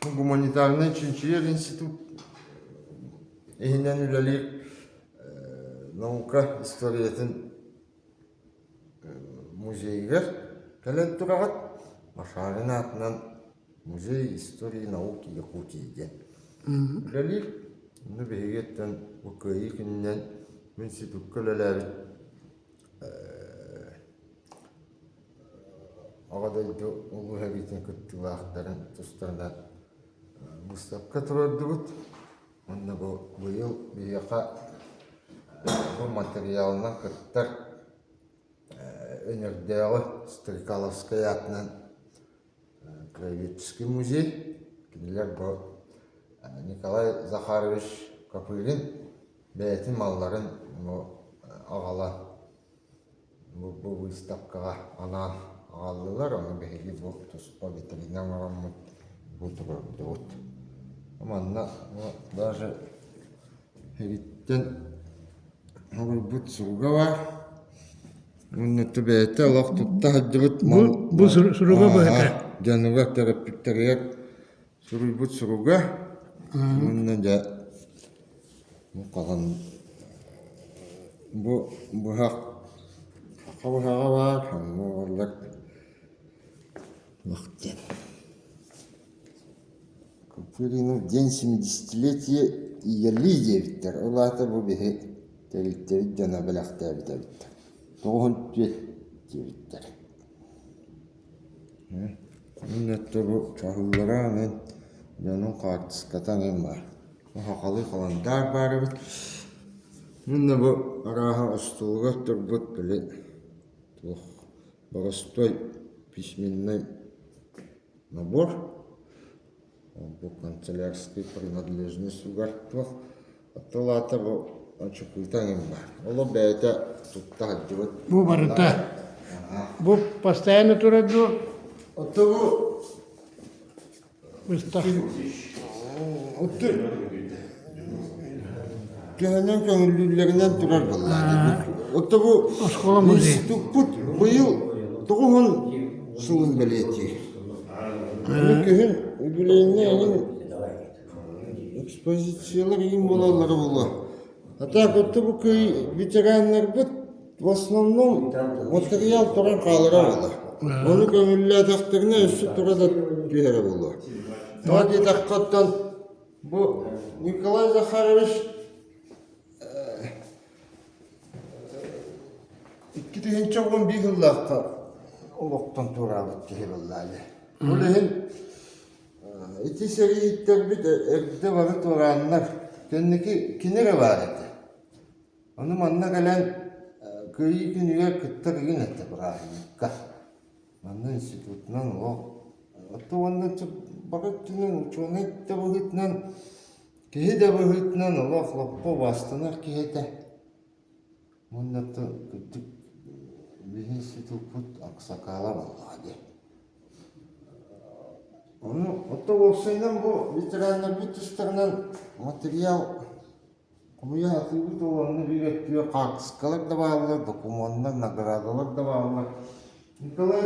Гуманитарный Чинчиер институт. Эхинен үлелик наука историятын музейгер кэлэн турагат Машарын атынан музей истории науки Якутии ден. Үлелик ну бегеттен укайы күннен институт көлеләбит агадайды улуһагитин кыттылаахтарын тустарнат выставка турардыбыт. Онна бу быйыл бияка бу материалына кыттар өнөрдөгү Стрекаловская атынан краеведческий музей. Кинилер бу Николай Захарович Копырин бәйтин малларын агала бу выставкага анан агаллылар, оны бәйги бу туспа ветеринар ораммыт бу турардыбыт. Манна даже хериттен бут суруга бар. Унна төбәтә лак тутта хаҗбыт мал. Бу суруга бәтә. Жануга терапевтерәк суруйбут суруга. Унна да калган бу хак хавага бар, хаммалар вакыт. Купринов день 70-летия Елидевиттер. Олата бу беге телиттер жана белахта битер. Тогон тевиттер. Минетте бу чахыллара мен жанын картыскатан ем бар. Хакалы каландар бар бит. Минне бу араха астулга турбут биле. Тох. Боростой письменный набор. Бу канцелярский принадлежность угартвах. Аталата бу ачыкытан ем бар. Оло бәйтә тутта хаҗбыт. Бу барыта. Бу постоянно турады. Оттогу Выставка. Кенен көңүллүлөрүнөн турар булар. Оттогу Школа музей. институт быйыл 9 сылын белети. Көһүн юбилейне экспозициялар им болалар була. Ата оттогу көй ветераннар бит в основном материал турар калыра була. Onu kömürlüğe taktığına üstü turada bir yere buldu. Hadi takattan bu Nikolay Zakharovich 2011 yıllarda o vaktan turada bir vallahi. Bunun iki seri hitler bir de evde varı turanlar kendiki kinere vardı. Onun anına gelen köyü günüye kıttar yine de bırakıyor. Манна институтнан о оттуанна багыттынан учонайт багытнан кеһе багытнан Аллах лаппа бастана кеһете моннатта күттүк институт аксакала баллади. Оны отто болсайнан бу ветераннар битустарынан материал кумуя атыбыт оларны бигеттие картыскалар да баалар, документтар, наградалар да баалар. Николай